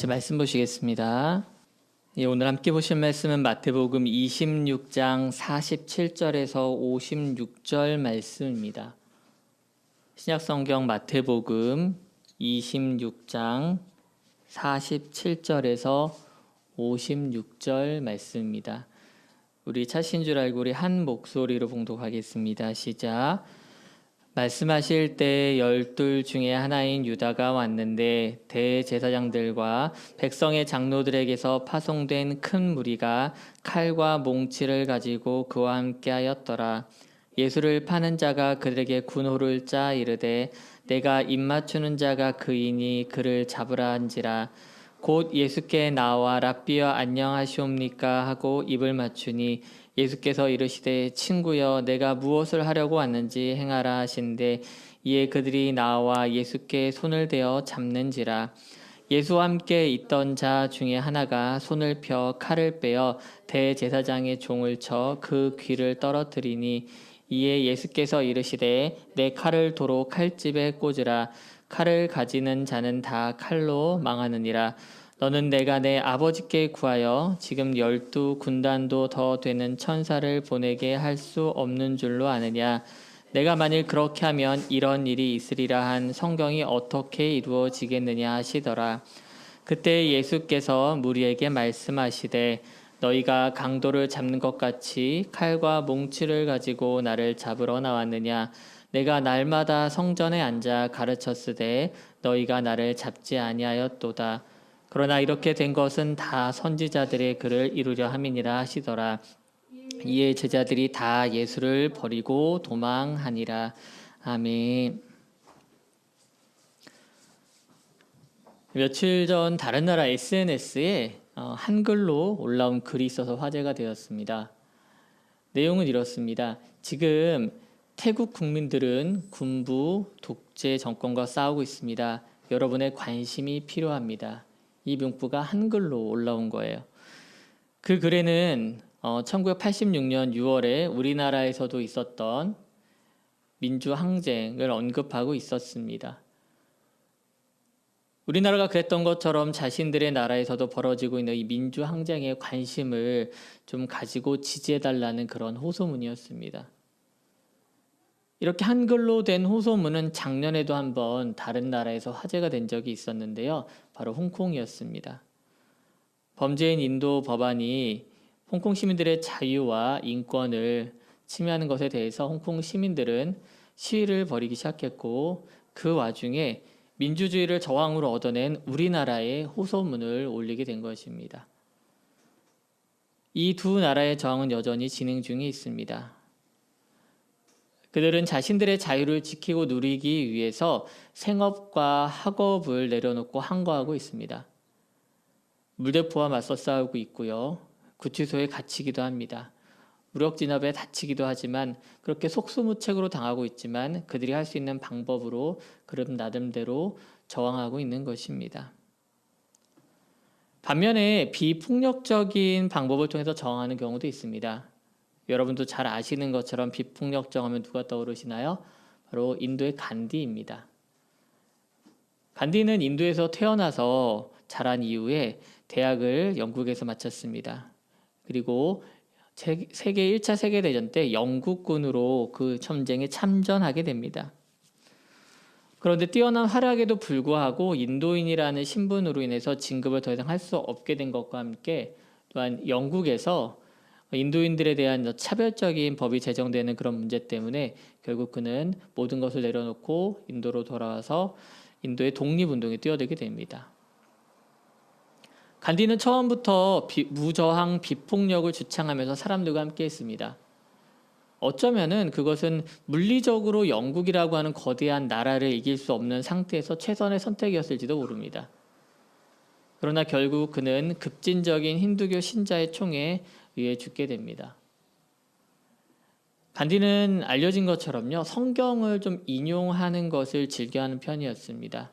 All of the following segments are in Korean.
같이 말씀 보시겠습니다. 오늘 함께 보실 말씀은 마태복음 26장 47절에서 56절 말씀입니다. 신약성경 마태복음 26장 47절에서 56절 말씀입니다. 우리 차신 줄 알고 우리 한 목소리로 봉독하겠습니다. 시작. 말씀하실 때 12 중에 하나인 유다가 왔는데 대제사장들과 백성의 장로들에게서 파송된 큰 무리가 칼과 몽치를 가지고 그와 함께 하였더라. 예수를 파는 자가 그들에게 군호를 짜 이르되 내가 입맞추는 자가 그이니 그를 잡으라 한지라. 곧 예수께 나와 랍비여 안녕하시옵니까 하고 입을 맞추니 예수께서 이르시되 친구여 내가 무엇을 하려고 왔는지 행하라 하신대 이에 그들이 나와 예수께 손을 대어 잡는지라. 예수와 함께 있던 자 중에 하나가 손을 펴 칼을 빼어 대제사장의 종을 쳐 그 귀를 떨어뜨리니 이에 예수께서 이르시되 내 칼을 도로 칼집에 꽂으라. 칼을 가지는 자는 다 칼로 망하느니라. 너는 내가 내 아버지께 구하여 지금 12 군단도 더 되는 천사를 보내게 할 수 없는 줄로 아느냐. 내가 만일 그렇게 하면 이런 일이 있으리라 한 성경이 어떻게 이루어지겠느냐 하시더라. 그때 예수께서 무리에게 말씀하시되 너희가 강도를 잡는 것 같이 칼과 몽치를 가지고 나를 잡으러 나왔느냐. 내가 날마다 성전에 앉아 가르쳤으되 너희가 나를 잡지 아니하였도다. 그러나 이렇게 된 것은 다 선지자들의 글을 이루려 함이니라 하시더라. 이에 제자들이 다 예수를 버리고 도망하니라. 아멘. 며칠 전 다른 나라 SNS에 한글로 올라온 글이 있어서 화제가 되었습니다. 내용은 이렇습니다. 지금 태국 국민들은 군부 독재 정권과 싸우고 있습니다. 여러분의 관심이 필요합니다. 이 문구가 한글로 올라온 거예요. 그 글에는 1986년 6월에 우리나라에서도 있었던 민주항쟁을 언급하고 있었습니다. 우리나라가 그랬던 것처럼 자신들의 나라에서도 벌어지고 있는 이 민주항쟁에 관심을 좀 가지고 지지해달라는 그런 호소문이었습니다. 이렇게 한글로 된 호소문은 작년에도 한번 다른 나라에서 화제가 된 적이 있었는데요. 바로 홍콩이었습니다. 범죄인 인도 법안이 홍콩 시민들의 자유와 인권을 침해하는 것에 대해서 홍콩 시민들은 시위를 벌이기 시작했고 그 와중에 민주주의를 저항으로 얻어낸 우리나라의 호소문을 올리게 된 것입니다. 이 두 나라의 저항은 여전히 진행 중에 있습니다. 그들은 자신들의 자유를 지키고 누리기 위해서 생업과 학업을 내려놓고 항거하고 있습니다. 물대포와 맞서 싸우고 있고요. 구치소에 갇히기도 합니다. 무력진압에 다치기도 하지만 그렇게 속수무책으로 당하고 있지만 그들이 할 수 있는 방법으로 그름 나름대로 저항하고 있는 것입니다. 반면에 비폭력적인 방법을 통해서 저항하는 경우도 있습니다. 여러분도 잘 아시는 것처럼 비폭력 저항하면 누가 떠오르시나요? 바로 인도의 간디입니다. 간디는 인도에서 태어나서 자란 이후에 대학을 영국에서 마쳤습니다. 그리고 세계 1차 세계대전 때 영국군으로 그 전쟁에 참전하게 됩니다. 그런데 뛰어난 활약에도 불구하고 인도인이라는 신분으로 인해서 진급을 더 이상 할 수 없게 된 것과 함께 또한 영국에서 인도인들에 대한 차별적인 법이 제정되는 그런 문제 때문에 결국 그는 모든 것을 내려놓고 인도로 돌아와서 인도의 독립운동에 뛰어들게 됩니다. 간디는 처음부터 무저항 비폭력을 주창하면서 사람들과 함께 했습니다. 어쩌면은 그것은 물리적으로 영국이라고 하는 거대한 나라를 이길 수 없는 상태에서 최선의 선택이었을지도 모릅니다. 그러나 결국 그는 급진적인 힌두교 신자의 총에 의해 죽게 됩니다. 간디는 알려진 것처럼요, 성경을 좀 인용하는 것을 즐겨하는 편이었습니다.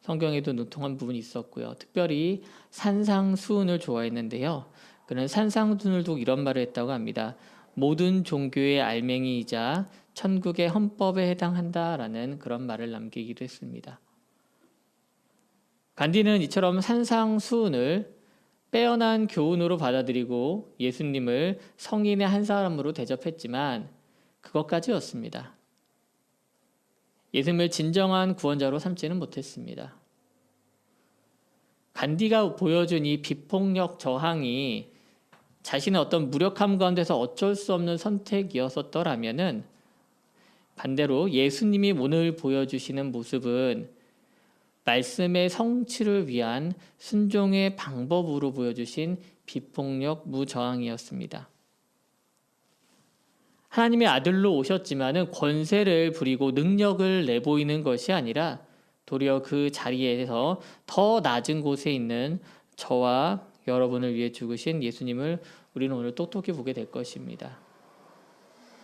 성경에도 능통한 부분이 있었고요. 특별히 산상수훈을 좋아했는데요. 그는 산상수훈을 두고 이런 말을 했다고 합니다. 모든 종교의 알맹이이자 천국의 헌법에 해당한다라는 그런 말을 남기기도 했습니다. 간디는 이처럼 산상수훈을 빼어난 교훈으로 받아들이고 예수님을 성인의 한 사람으로 대접했지만 그것까지였습니다. 예수님을 진정한 구원자로 삼지는 못했습니다. 간디가 보여준 이 비폭력 저항이 자신의 어떤 무력함 가운데서 어쩔 수 없는 선택이었었더라면은 반대로 예수님이 오늘 보여주시는 모습은 말씀의 성취를 위한 순종의 방법으로 보여주신 비폭력 무저항이었습니다. 하나님의 아들로 오셨지만은 권세를 부리고 능력을 내보이는 것이 아니라 도리어 그 자리에서 더 낮은 곳에 있는 저와 여러분을 위해 죽으신 예수님을 우리는 오늘 똑똑히 보게 될 것입니다.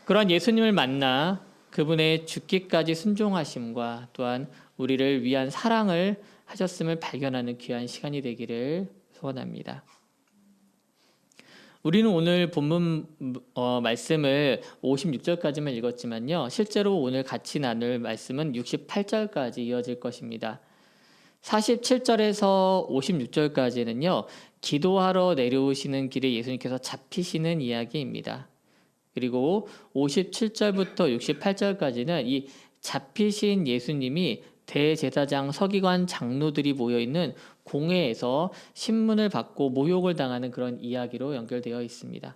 그러한 예수님을 만나 그분의 죽기까지 순종하심과 또한 우리를 위한 사랑을 하셨음을 발견하는 귀한 시간이 되기를 소원합니다. 우리는 오늘 본문 말씀을 56절까지만 읽었지만요. 실제로 오늘 같이 나눌 말씀은 68절까지 이어질 것입니다. 47절에서 56절까지는요. 기도하러 내려오시는 길에 예수님께서 잡히시는 이야기입니다. 그리고 57절부터 68절까지는 이 잡히신 예수님이 대제사장 서기관 장로들이 모여있는 공회에서 신문을 받고 모욕을 당하는 그런 이야기로 연결되어 있습니다.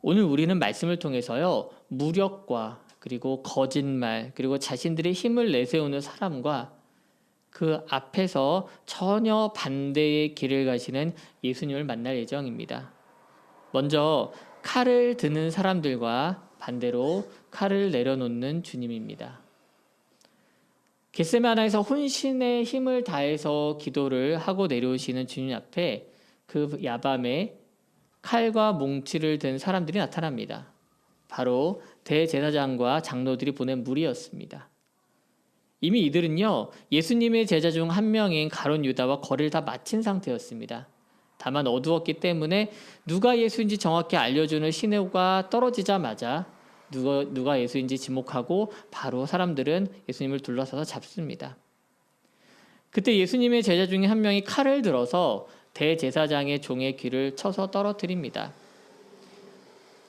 오늘 우리는 말씀을 통해서요. 무력과 그리고 거짓말 그리고 자신들의 힘을 내세우는 사람과 그 앞에서 전혀 반대의 길을 가시는 예수님을 만날 예정입니다. 먼저 칼을 드는 사람들과 반대로 칼을 내려놓는 주님입니다. 겟세마나에서 혼신의 힘을 다해서 기도를 하고 내려오시는 주님 앞에 그 야밤에 칼과 몽치를 든 사람들이 나타납니다. 바로 대제사장과 장로들이 보낸 무리였습니다. 이미 이들은요, 예수님의 제자 중 한 명인 가룟 유다와 거래를 다 마친 상태였습니다. 다만 어두웠기 때문에 누가 예수인지 정확히 알려주는 신호가 떨어지자마자 누가 예수인지 지목하고 바로 사람들은 예수님을 둘러싸서 잡습니다. 그때 예수님의 제자 중에 한 명이 칼을 들어서 대제사장의 종의 귀를 쳐서 떨어뜨립니다.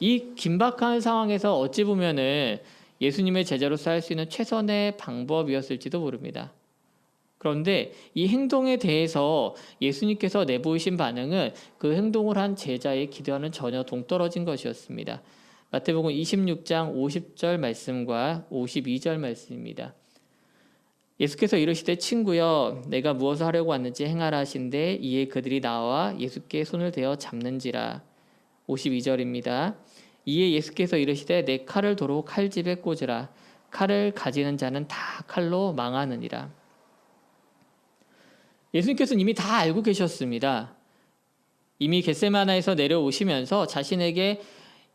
이 긴박한 상황에서 어찌 보면은 예수님의 제자로서 할 수 있는 최선의 방법이었을지도 모릅니다. 그런데 이 행동에 대해서 예수님께서 내보이신 반응은 그 행동을 한 제자의 기대와는 전혀 동떨어진 것이었습니다. 마태복음 26장 50절 말씀과 52절 말씀입니다. 예수께서 이르시되 친구여 내가 무엇을 하려고 왔는지 행하라 하신대 이에 그들이 나와 예수께 손을 대어 잡는지라. 52절입니다. 이에 예수께서 이르시되 내 칼을 도로 칼집에 꽂으라. 칼을 가지는 자는 다 칼로 망하느니라. 예수님께서는 이미 다 알고 계셨습니다. 이미 겟세마나에서 내려오시면서 자신에게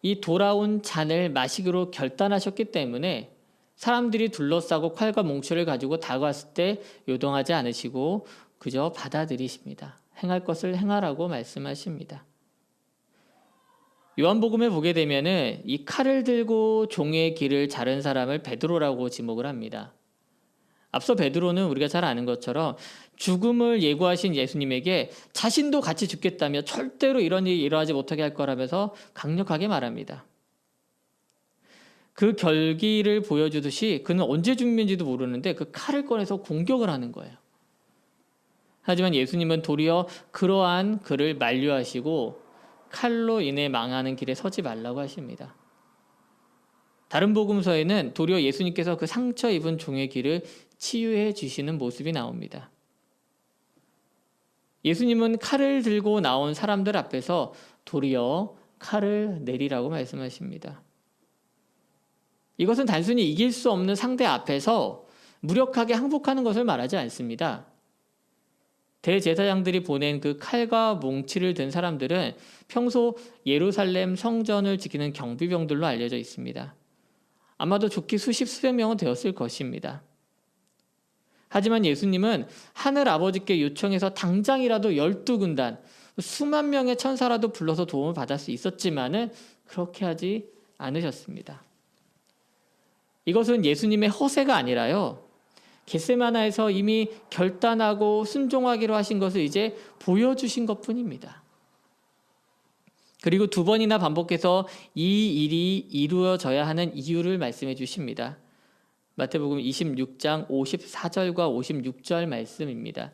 이 돌아온 잔을 마시기로 결단하셨기 때문에 사람들이 둘러싸고 칼과 몽추를 가지고 다가왔을 때 요동하지 않으시고 그저 받아들이십니다. 행할 것을 행하라고 말씀하십니다. 요한복음에 보게 되면은 이 칼을 들고 종의 길을 자른 사람을 베드로라고 지목을 합니다. 앞서 베드로는 우리가 잘 아는 것처럼 죽음을 예고하신 예수님에게 자신도 같이 죽겠다며 절대로 이런 일이 일어나지 못하게 할 거라면서 강력하게 말합니다. 그 결기를 보여주듯이 그는 언제 죽는지도 모르는데 그 칼을 꺼내서 공격을 하는 거예요. 하지만 예수님은 도리어 그러한 그를 만류하시고 칼로 인해 망하는 길에 서지 말라고 하십니다. 다른 복음서에는 도리어 예수님께서 그 상처 입은 종의 길을 치유해 주시는 모습이 나옵니다. 예수님은 칼을 들고 나온 사람들 앞에서 도리어 칼을 내리라고 말씀하십니다. 이것은 단순히 이길 수 없는 상대 앞에서 무력하게 항복하는 것을 말하지 않습니다. 대제사장들이 보낸 그 칼과 몽치를 든 사람들은 평소 예루살렘 성전을 지키는 경비병들로 알려져 있습니다. 아마도 좋게 수백 명은 되었을 것입니다. 하지만 예수님은 하늘 아버지께 요청해서 당장이라도 12군단, 수만 명의 천사라도 불러서 도움을 받을 수 있었지만은 그렇게 하지 않으셨습니다. 이것은 예수님의 허세가 아니라요. 겟세마나에서 이미 결단하고 순종하기로 하신 것을 이제 보여주신 것뿐입니다. 그리고 두 번이나 반복해서 이 일이 이루어져야 하는 이유를 말씀해 주십니다. 마태복음 26장 54절과 56절 말씀입니다.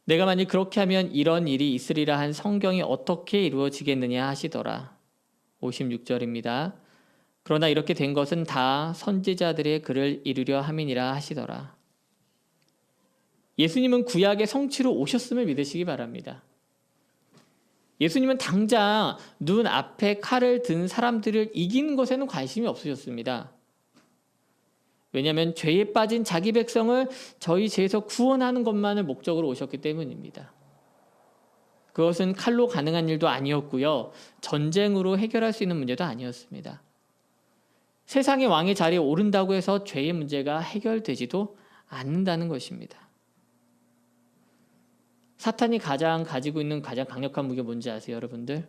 내가 만일 그렇게 하면 이런 일이 있으리라 한 성경이 어떻게 이루어지겠느냐 하시더라. 56절입니다. 그러나 이렇게 된 것은 다 선지자들의 글을 이루려 함이니라 하시더라. 예수님은 구약의 성취로 오셨음을 믿으시기 바랍니다. 예수님은 당장 눈앞에 칼을 든 사람들을 이기는 것에는 관심이 없으셨습니다. 왜냐하면 죄에 빠진 자기 백성을 저희 죄에서 구원하는 것만을 목적으로 오셨기 때문입니다. 그것은 칼로 가능한 일도 아니었고요. 전쟁으로 해결할 수 있는 문제도 아니었습니다. 세상의 왕의 자리에 오른다고 해서 죄의 문제가 해결되지도 않는다는 것입니다. 사탄이 가지고 있는 가장 강력한 무기가 뭔지 아세요, 여러분들?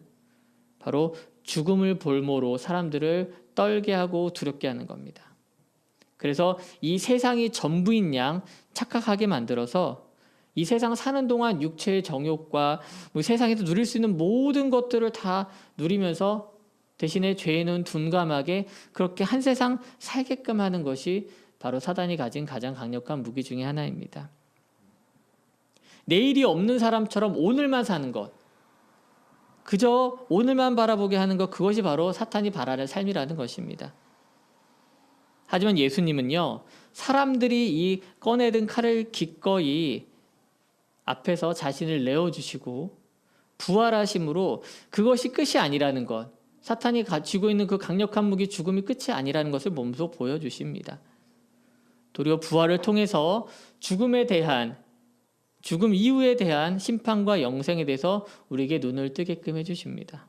바로 죽음을 볼모로 사람들을 떨게 하고 두렵게 하는 겁니다. 그래서 이 세상이 전부인 양 착각하게 만들어서 이 세상 사는 동안 육체의 정욕과 세상에서 누릴 수 있는 모든 것들을 다 누리면서 대신에 죄에는 둔감하게 그렇게 한 세상 살게끔 하는 것이 바로 사단이 가진 가장 강력한 무기 중에 하나입니다. 내일이 없는 사람처럼 오늘만 사는 것, 그저 오늘만 바라보게 하는 것, 그것이 바로 사탄이 바라는 삶이라는 것입니다. 하지만 예수님은요, 사람들이 이 꺼내든 칼을 기꺼이 앞에서 자신을 내어주시고 부활하심으로 그것이 끝이 아니라는 것, 사탄이 가지고 있는 그 강력한 무기 죽음이 끝이 아니라는 것을 몸소 보여주십니다. 도리어 부활을 통해서 죽음에 대한, 죽음 이후에 대한 심판과 영생에 대해서 우리에게 눈을 뜨게끔 해주십니다.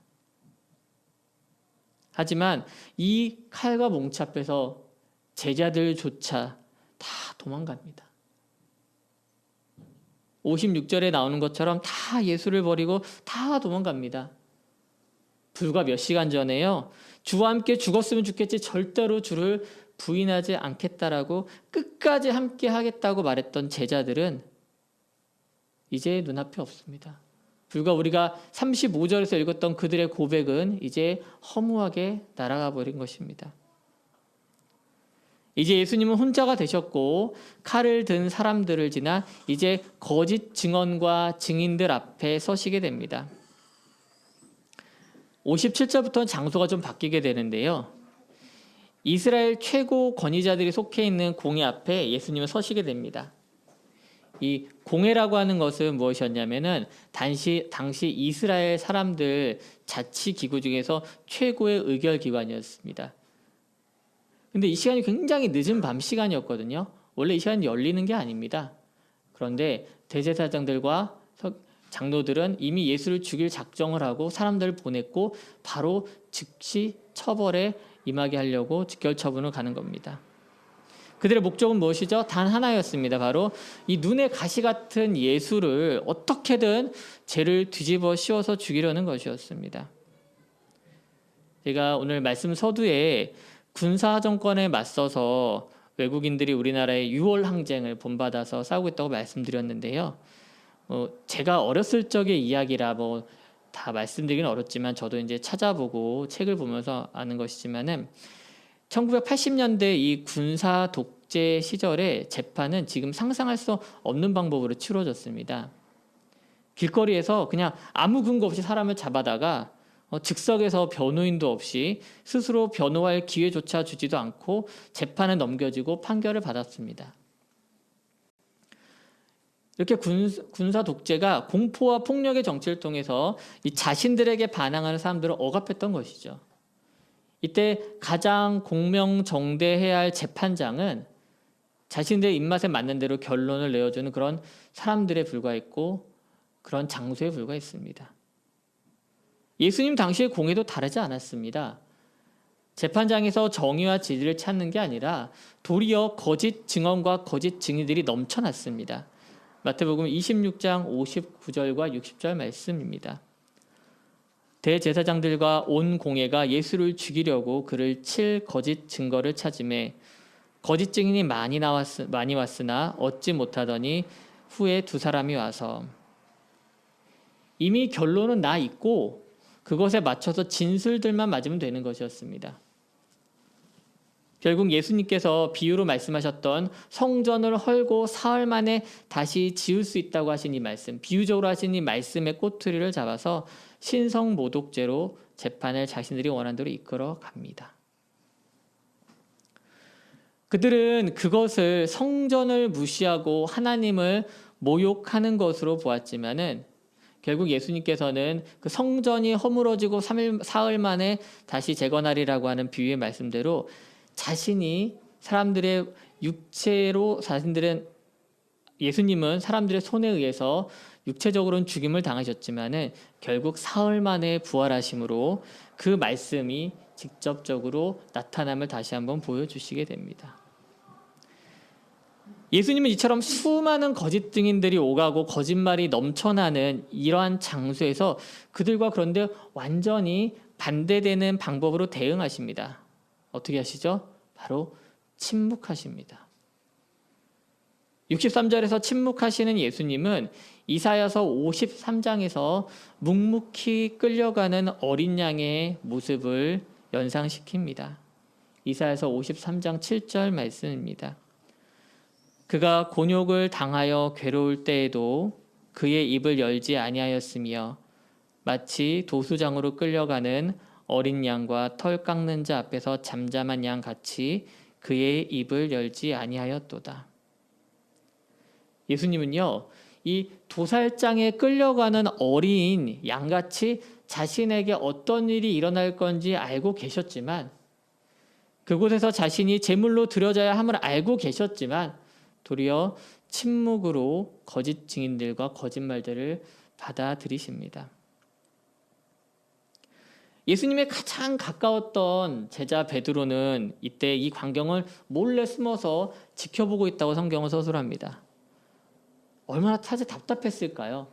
하지만 이 칼과 몽치 앞에서 제자들조차 다 도망갑니다. 56절에 나오는 것처럼 다 예수를 버리고 다 도망갑니다. 불과 몇 시간 전에요, 주와 함께 죽었으면 좋겠지 절대로 주를 부인하지 않겠다라고 끝까지 함께 하겠다고 말했던 제자들은 이제 눈앞에 없습니다. 불과 우리가 35절에서 읽었던 그들의 고백은 이제 허무하게 날아가 버린 것입니다. 이제 예수님은 혼자가 되셨고 칼을 든 사람들을 지나 이제 거짓 증언과 증인들 앞에 서시게 됩니다. 57절부터는 장소가 좀 바뀌게 되는데요. 이스라엘 최고 권위자들이 속해 있는 공회 앞에 예수님은 서시게 됩니다. 이 공회라고 하는 것은 무엇이었냐면은 당시 이스라엘 사람들 자치기구 중에서 최고의 의결기관이었습니다. 근데 이 시간이 굉장히 늦은 밤 시간이었거든요. 원래 이 시간이 열리는 게 아닙니다. 그런데 대제사장들과 장로들은 이미 예수를 죽일 작정을 하고 사람들을 보냈고 바로 즉시 처벌에 임하게 하려고 직결처분을 가는 겁니다. 그들의 목적은 무엇이죠? 단 하나였습니다. 바로 이 눈에 가시 같은 예수를 어떻게든 죄를 뒤집어 씌워서 죽이려는 것이었습니다. 제가 오늘 말씀 서두에 군사 정권에 맞서서 외국인들이 우리나라의 6월 항쟁을 본받아서 싸우고 있다고 말씀드렸는데요. 제가 어렸을 적의 이야기라 다 말씀드리긴 어렵지만 저도 이제 찾아보고 책을 보면서 아는 것이지만은 1980년대 이 군사 독재 시절의 재판은 지금 상상할 수 없는 방법으로 치러졌습니다. 길거리에서 그냥 아무 근거 없이 사람을 잡아다가 즉석에서 변호인도 없이 스스로 변호할 기회조차 주지도 않고 재판을 넘겨지고 판결을 받았습니다. 이렇게 군사 독재가 공포와 폭력의 정치를 통해서 이 자신들에게 반항하는 사람들을 억압했던 것이죠. 이때 가장 공명정대해야 할 재판장은 자신들의 입맛에 맞는 대로 결론을 내어주는 그런 사람들에 불과했고 그런 장소에 불과했습니다. 예수님 당시의 공회도 다르지 않았습니다. 재판장에서 정의와 진리를 찾는 게 아니라 도리어 거짓 증언과 거짓 증인들이 넘쳐났습니다. 마태복음 26장 59절과 60절 말씀입니다. 대제사장들과 온 공회가 예수를 죽이려고 그를 칠 거짓 증거를 찾음에 거짓 증인이 많이 왔으나 얻지 못하더니 후에 두 사람이 와서. 이미 결론은 나 있고 그것에 맞춰서 진술들만 맞으면 되는 것이었습니다. 결국 예수님께서 비유로 말씀하셨던 성전을 헐고 사흘 만에 다시 지을 수 있다고 하신 이 말씀, 비유적으로 하신 이 말씀의 꼬투리를 잡아서 신성모독죄로 재판을 자신들이 원하는 대로 이끌어 갑니다. 그들은 그것을 성전을 무시하고 하나님을 모욕하는 것으로 보았지만은 결국 예수님께서는 그 성전이 허물어지고 사흘 만에 다시 재건하리라고 하는 비유의 말씀대로 자신이 사람들의 육체로 예수님은 사람들의 손에 의해서 육체적으로는 죽임을 당하셨지만은 결국 사흘 만에 부활하심으로 그 말씀이 직접적으로 나타남을 다시 한번 보여주시게 됩니다. 예수님은 이처럼 수많은 거짓 증인들이 오가고 거짓말이 넘쳐나는 이러한 장소에서 그들과 그런데 완전히 반대되는 방법으로 대응하십니다. 어떻게 하시죠? 바로 침묵하십니다. 63절에서 침묵하시는 예수님은 이사야서 53장에서 묵묵히 끌려가는 어린 양의 모습을 연상시킵니다. 이사야서 53장 7절 말씀입니다. 그가 곤욕을 당하여 괴로울 때에도 그의 입을 열지 아니하였으며 마치 도수장으로 끌려가는 어린 양과 털 깎는 자 앞에서 잠잠한 양 같이 그의 입을 열지 아니하였도다. 예수님은요, 이 도살장에 끌려가는 어린 양같이 자신에게 어떤 일이 일어날 건지 알고 계셨지만, 그곳에서 자신이 제물로 드려져야 함을 알고 계셨지만 도리어 침묵으로 거짓 증인들과 거짓말들을 받아들이십니다. 예수님의 가장 가까웠던 제자 베드로는 이때 이 광경을 몰래 숨어서 지켜보고 있다고 성경은 서술합니다. 얼마나 사실 답답했을까요?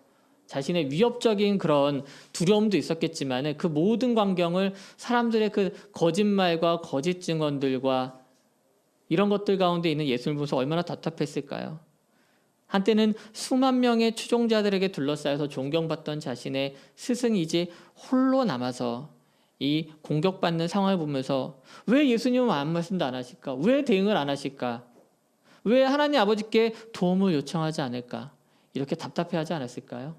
자신의 위협적인 그런 두려움도 있었겠지만 그 모든 광경을 사람들의 그 거짓말과 거짓 증언들과 이런 것들 가운데 있는 예수님을 보면서 얼마나 답답했을까요? 한때는 수만 명의 추종자들에게 둘러싸여서 존경받던 자신의 스승이 이제 홀로 남아서 이 공격받는 상황을 보면서 왜 예수님은 아무 말씀도 안 하실까? 왜 대응을 안 하실까? 왜 하나님 아버지께 도움을 요청하지 않을까? 이렇게 답답해하지 않았을까요?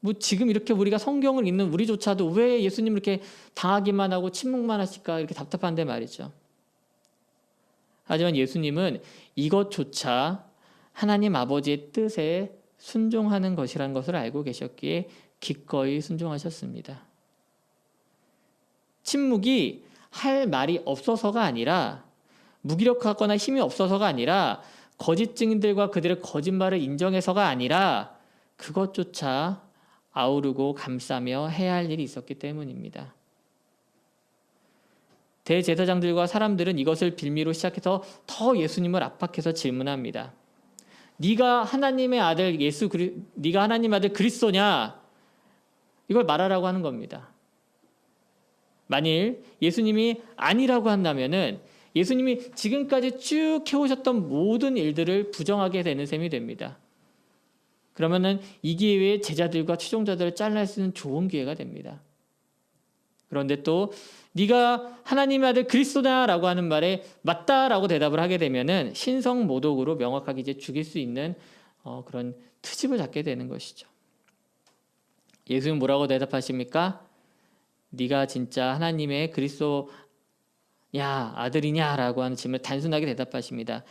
뭐 지금 이렇게 우리가 성경을 읽는 우리조차도 왜 예수님 이렇게 당하기만 하고 침묵만 하실까? 이렇게 답답한데 말이죠. 하지만 예수님은 이것조차 하나님 아버지의 뜻에 순종하는 것이라는 것을 알고 계셨기에 기꺼이 순종하셨습니다. 침묵이 할 말이 없어서가 아니라 무기력하거나 힘이 없어서가 아니라 거짓 증인들과 그들의 거짓말을 인정해서가 아니라 그것조차 아우르고 감싸며 해야 할 일이 있었기 때문입니다. 대제사장들과 사람들은 이것을 빌미로 시작해서 더 예수님을 압박해서 질문합니다. 네가 하나님의 아들 네가 하나님 아들 그리스도냐? 이걸 말하라고 하는 겁니다. 만일 예수님이 아니라고 한다면은 예수님이 지금까지 쭉 해오셨던 모든 일들을 부정하게 되는 셈이 됩니다. 그러면은 이 기회에 제자들과 추종자들을 잘라낼 수 있는 좋은 기회가 됩니다. 그런데 또 네가 하나님의 아들 그리스도다라고 하는 말에 맞다라고 대답을 하게 되면은 신성모독으로 명확하게 이제 죽일 수 있는 그런 트집을 잡게 되는 것이죠. 예수님은 뭐라고 대답하십니까? 네가 진짜 하나님의 그리스도냐 아들이냐라고 하는 질문을 단순하게 대답하십니다.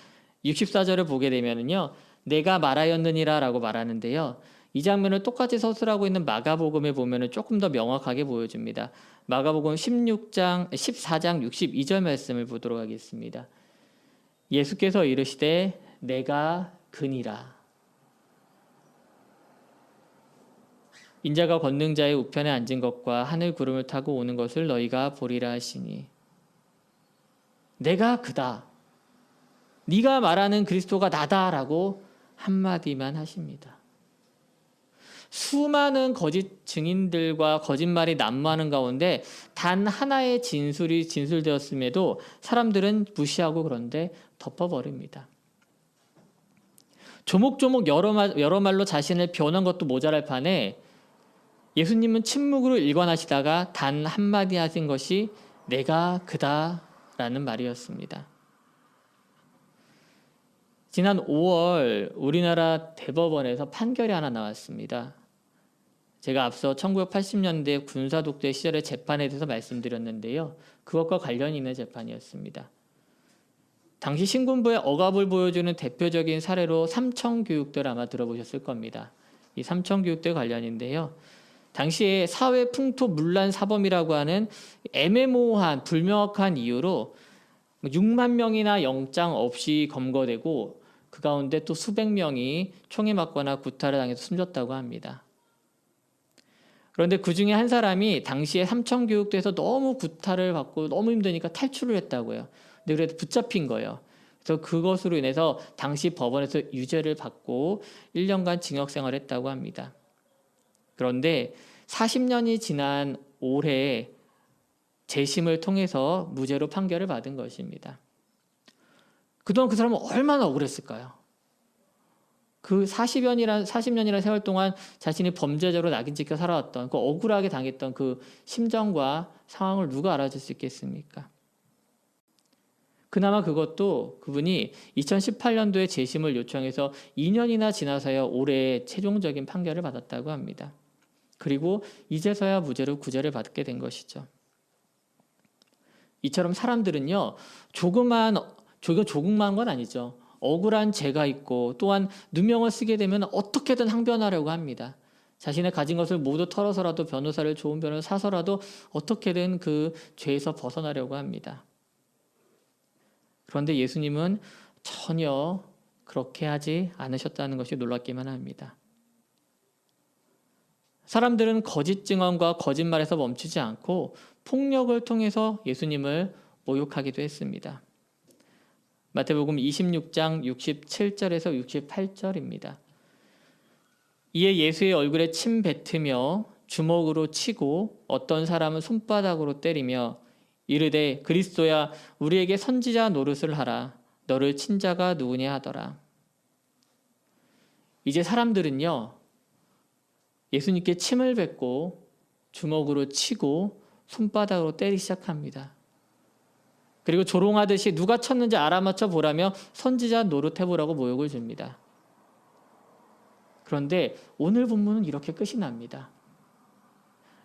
64절을 보게 되면은요. 내가 말하였느니라라고 말하는데요. 이 장면을 똑같이 서술하고 있는 마가복음에 보면은 조금 더 명확하게 보여줍니다. 마가복음 14장 62절 말씀을 보도록 하겠습니다. 예수께서 이르시되 내가 그니라. 인자가 권능자의 우편에 앉은 것과 하늘 구름을 타고 오는 것을 너희가 보리라 하시니 내가 그다. 네가 말하는 그리스도가 나다라고 한마디만 하십니다. 수많은 거짓 증인들과 거짓말이 난무하는 가운데 단 하나의 진술이 진술되었음에도 사람들은 무시하고 그런데 덮어버립니다. 조목조목 여러 말로 자신을 변한 것도 모자랄 판에 예수님은 침묵으로 일관하시다가 단 한마디 하신 것이 내가 그다라는 말이었습니다. 지난 5월 우리나라 대법원에서 판결이 하나 나왔습니다. 제가 앞서 1980년대 군사독재 시절의 재판에 대해서 말씀드렸는데요. 그것과 관련이 있는 재판이었습니다. 당시 신군부의 억압을 보여주는 대표적인 사례로 삼청교육대를 아마 들어보셨을 겁니다. 이 삼청교육대 관련인데요. 당시에 사회 풍토 문란 사범이라고 하는 애매모호한 불명확한 이유로 6만 명이나 영장 없이 검거되고 그 가운데 또 수백 명이 총에 맞거나 구타를 당해서 숨졌다고 합니다. 그런데 그 중에 한 사람이 당시에 삼청교육대에서 너무 구타를 받고 너무 힘드니까 탈출을 했다고요. 근데 그래도 붙잡힌 거예요. 그래서 그것으로 인해서 당시 법원에서 유죄를 받고 1년간 징역 생활을 했다고 합니다. 그런데 40년이 지난 올해 재심을 통해서 무죄로 판결을 받은 것입니다. 그동안 그 사람은 얼마나 억울했을까요? 그 40년이라는 세월 동안 자신이 범죄자로 낙인 찍혀 살아왔던 그 억울하게 당했던 그 심정과 상황을 누가 알아줄 수 있겠습니까? 그나마 그것도 그분이 2018년도에 재심을 요청해서 2년이나 지나서야 올해 최종적인 판결을 받았다고 합니다. 그리고 이제서야 무죄로 구제를 받게 된 것이죠. 이처럼 사람들은요, 조그만 건 아니죠. 억울한 죄가 있고 또한 누명을 쓰게 되면 어떻게든 항변하려고 합니다. 자신의 가진 것을 모두 털어서라도 좋은 변호사를 사서라도 어떻게든 그 죄에서 벗어나려고 합니다. 그런데 예수님은 전혀 그렇게 하지 않으셨다는 것이 놀랍기만 합니다. 사람들은 거짓 증언과 거짓말에서 멈추지 않고 폭력을 통해서 예수님을 모욕하기도 했습니다. 마태복음 26장 67절에서 68절입니다. 이에 예수의 얼굴에 침 뱉으며 주먹으로 치고 어떤 사람은 손바닥으로 때리며 이르되 그리스도야 우리에게 선지자 노릇을 하라. 너를 친 자가 누구냐 하더라. 이제 사람들은요, 예수님께 침을 뱉고 주먹으로 치고 손바닥으로 때리기 시작합니다. 그리고 조롱하듯이 누가 쳤는지 알아맞혀 보라며 선지자 노릇해보라고 모욕을 줍니다. 그런데 오늘 본문은 이렇게 끝이 납니다.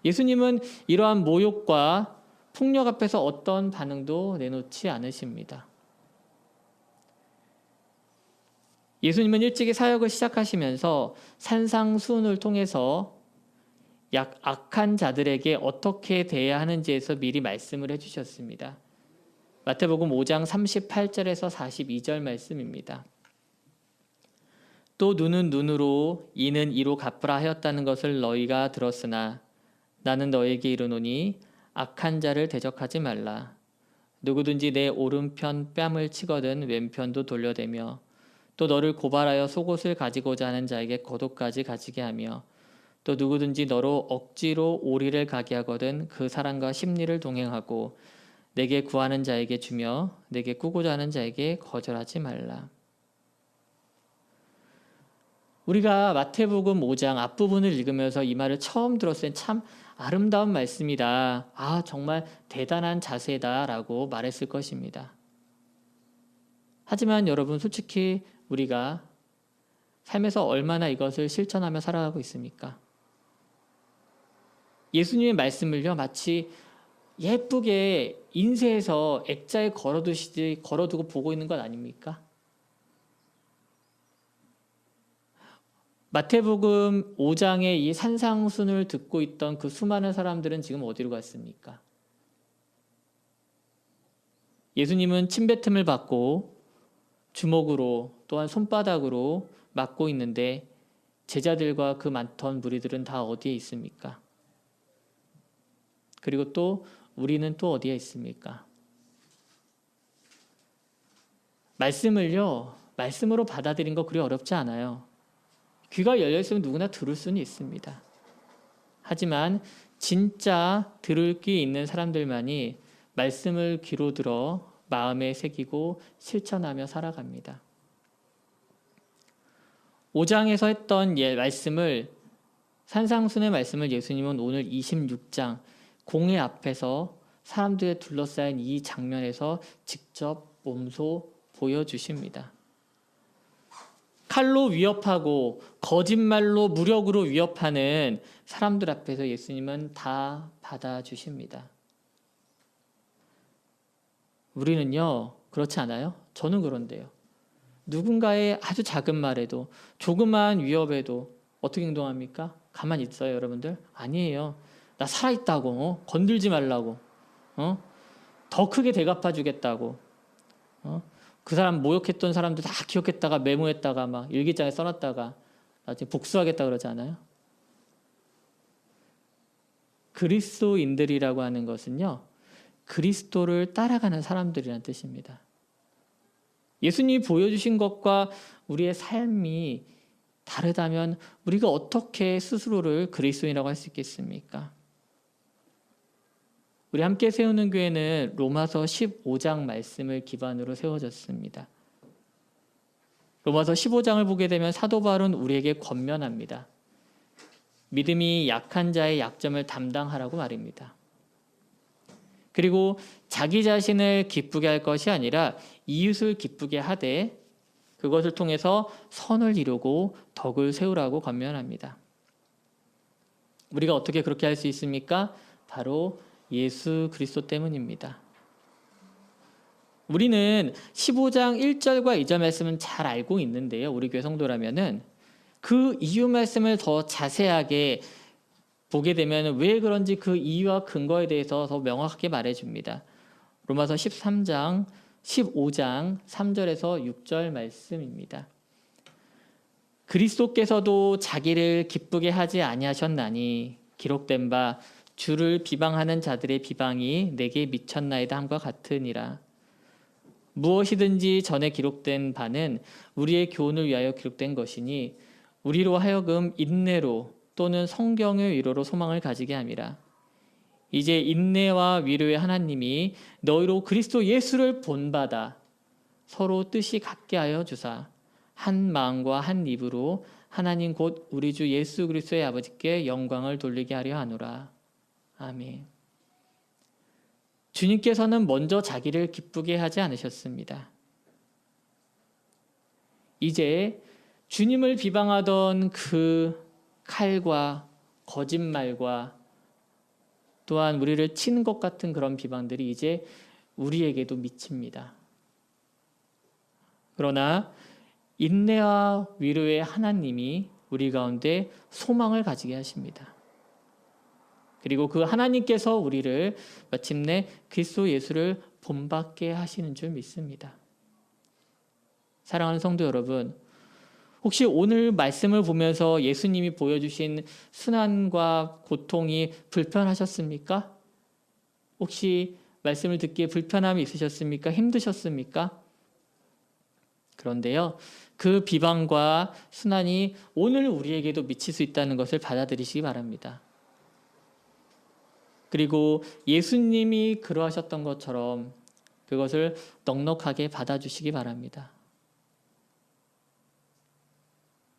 예수님은 이러한 모욕과 폭력 앞에서 어떤 반응도 내놓지 않으십니다. 예수님은 일찍이 사역을 시작하시면서 산상수훈을 통해서 악한 자들에게 어떻게 대해야 하는지에서 미리 말씀을 해주셨습니다. 마태복음 5장 38절에서 42절 말씀입니다. 또 눈은 눈으로 이는 이로 갚으라 하였다는 것을 너희가 들었으나 나는 너희에게 이르노니 악한 자를 대적하지 말라. 누구든지 내 오른편 뺨을 치거든 왼편도 돌려대며 또 너를 고발하여 속옷을 가지고자 하는 자에게 겉옷까지 가지게 하며 또 누구든지 너로 억지로 오리를 가게 하거든 그 사람과 심리를 동행하고 내게 구하는 자에게 주며 내게 꾸고자 하는 자에게 거절하지 말라. 우리가 마태복음 5장 앞부분을 읽으면서 이 말을 처음 들었을 때 참 아름다운 말씀이다. 아, 정말 대단한 자세다라고 말했을 것입니다. 하지만 여러분, 솔직히 우리가 삶에서 얼마나 이것을 실천하며 살아가고 있습니까? 예수님의 말씀을요, 마치 예쁘게 인쇄해서 액자에 걸어두고 보고 있는 것 아닙니까? 마태복음 5장의 이 산상순을 듣고 있던 그 수많은 사람들은 지금 어디로 갔습니까? 예수님은 침뱉음을 받고 주먹으로 또한 손바닥으로 맞고 있는데 제자들과 그 많던 무리들은 다 어디에 있습니까? 그리고 또 우리는 또 어디에 있습니까? 말씀을요, 말씀으로 받아들인 거 그리 어렵지 않아요. 귀가 열려있으면 누구나 들을 수는 있습니다. 하지만 진짜 들을 귀 있는 사람들만이 말씀을 귀로 들어 마음에 새기고 실천하며 살아갑니다. 5장에서 했던 말씀을, 산상순의 말씀을 예수님은 오늘 26장 공회 앞에서 사람들에 둘러싸인 이 장면에서 직접 몸소 보여주십니다. 칼로 위협하고 거짓말로 무력으로 위협하는 사람들 앞에서 예수님은 다 받아주십니다. 우리는요, 그렇지 않아요? 저는 그런데요. 누군가의 아주 작은 말에도, 조그만 위협에도 어떻게 행동합니까? 가만히 있어요, 여러분들? 아니에요. 나 살아있다고, 건들지 말라고, 더 크게 대갚아 주겠다고, 그 사람 모욕했던 사람들 다 기억했다가 메모했다가 막 일기장에 써놨다가 나중에 복수하겠다 그러지 않아요? 그리스도인들이라고 하는 것은요, 그리스도를 따라가는 사람들이라는 뜻입니다. 예수님이 보여주신 것과 우리의 삶이 다르다면 우리가 어떻게 스스로를 그리스도인이라고 할 수 있겠습니까? 우리 함께 세우는 교회는 로마서 15장 말씀을 기반으로 세워졌습니다. 로마서 15장을 보게 되면 사도 바울은 우리에게 권면합니다. 믿음이 약한 자의 약점을 담당하라고 말입니다. 그리고 자기 자신을 기쁘게 할 것이 아니라 이웃을 기쁘게 하되 그것을 통해서 선을 이루고 덕을 세우라고 권면합니다. 우리가 어떻게 그렇게 할 수 있습니까? 바로 예수 그리스도 때문입니다. 우리는 15장 1절과 2절 말씀은 잘 알고 있는데요. 우리 교회 성도라면은 그 이유 말씀을 더 자세하게 보게 되면 왜 그런지 그 이유와 근거에 대해서 더 명확하게 말해줍니다. 로마서 15장 3절에서 6절 말씀입니다. 그리스도께서도 자기를 기쁘게 하지 아니하셨나니 기록된 바 주를 비방하는 자들의 비방이 내게 미쳤나이다 함과 같으니라. 무엇이든지 전에 기록된 바는 우리의 교훈을 위하여 기록된 것이니 우리로 하여금 인내로 또는 성경의 위로로 소망을 가지게 함이라. 이제 인내와 위로의 하나님이 너희로 그리스도 예수를 본받아 서로 뜻이 같게 하여 주사 한 마음과 한 입으로 하나님 곧 우리 주 예수 그리스도의 아버지께 영광을 돌리게 하려 하노라. 아멘. 주님께서는 먼저 자기를 기쁘게 하지 않으셨습니다. 이제 주님을 비방하던 그 칼과 거짓말과 또한 우리를 치는 것 같은 그런 비방들이 이제 우리에게도 미칩니다. 그러나 인내와 위로의 하나님이 우리 가운데 소망을 가지게 하십니다. 그리고 그 하나님께서 우리를 마침내 그리스도 예수를 본받게 하시는 줄 믿습니다. 사랑하는 성도 여러분, 혹시 오늘 말씀을 보면서 예수님이 보여주신 순환과 고통이 불편하셨습니까? 혹시 말씀을 듣기에 불편함이 있으셨습니까? 힘드셨습니까? 그런데요, 그 비방과 순환이 오늘 우리에게도 미칠 수 있다는 것을 받아들이시기 바랍니다. 그리고 예수님이 그러하셨던 것처럼 그것을 넉넉하게 받아주시기 바랍니다.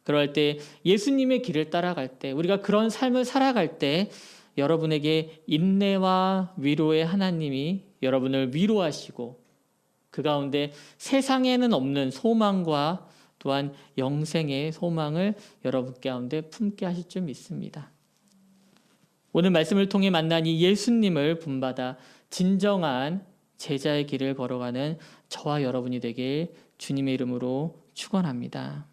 그럴 때 예수님의 길을 따라갈 때 우리가 그런 삶을 살아갈 때 여러분에게 인내와 위로의 하나님이 여러분을 위로하시고 그 가운데 세상에는 없는 소망과 또한 영생의 소망을 여러분 가운데 품게 하실 줄 믿습니다. 오늘 말씀을 통해 만난 이 예수님을 본받아 진정한 제자의 길을 걸어가는 저와 여러분이 되길 주님의 이름으로 축원합니다.